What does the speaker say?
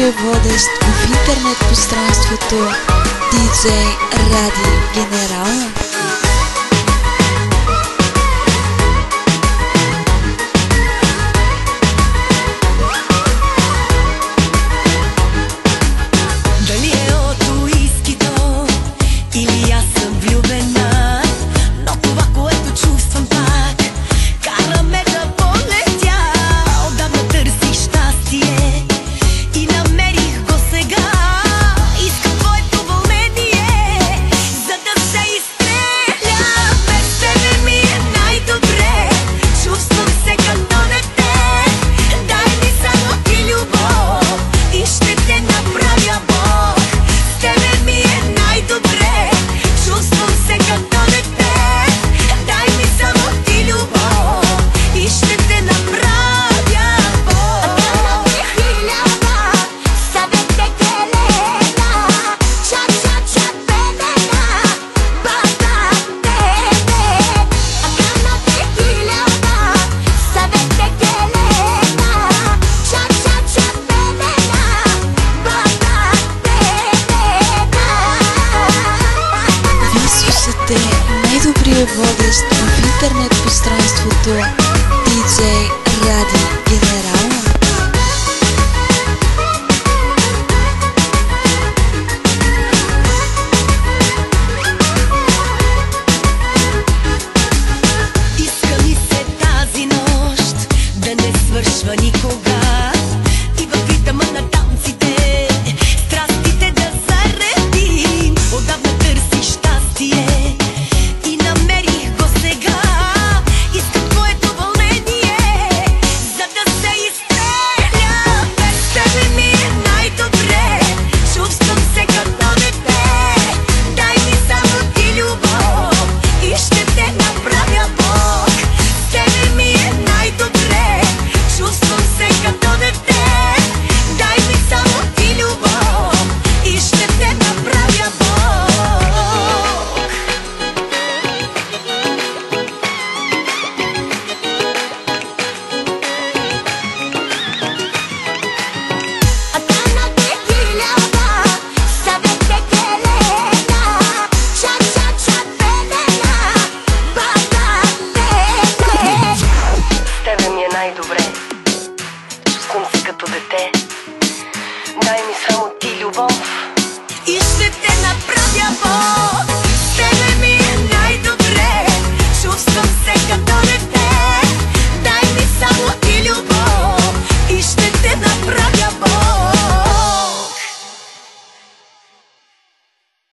най-добрия водещ в интернет пространството DJ Ради Генерала. Дали е от уискито или аз съм влюбена, но това, което чувствам пак, кара ме да полетя. Отдавна търсих щастие и намерих го сега. Искам твоето вълнение, за да се изстреля. Без тебе ми е най-добре, чувствам се като дете. Дай ми само ти любов и ще те направя Бог. С тебе ми е най-добре, чувствам се като дете. Дай ми само ти любов и ще те направя Бог. Вие слушате най-добрия водещ в интернет пространството DJ Ради Генерала. Иска ми се тази нощ да не свършва никога и във ритъма на танците страстите да заредим. Отдавна търсих щастие и намерих го сега. Искам твоето вълнение, за да се изстреля. Без тебе ми е най-добре, чувствам се като дете. Дай ми само ти любов и ще те направя Бог. С тебе ми е най-добре, чувствам се като дете. Дай ми само ти любов и ще те направя Бог. С тебе ми е най-добре, чувствам се като дете. Дай ми само ти любов и ще те направя Бог.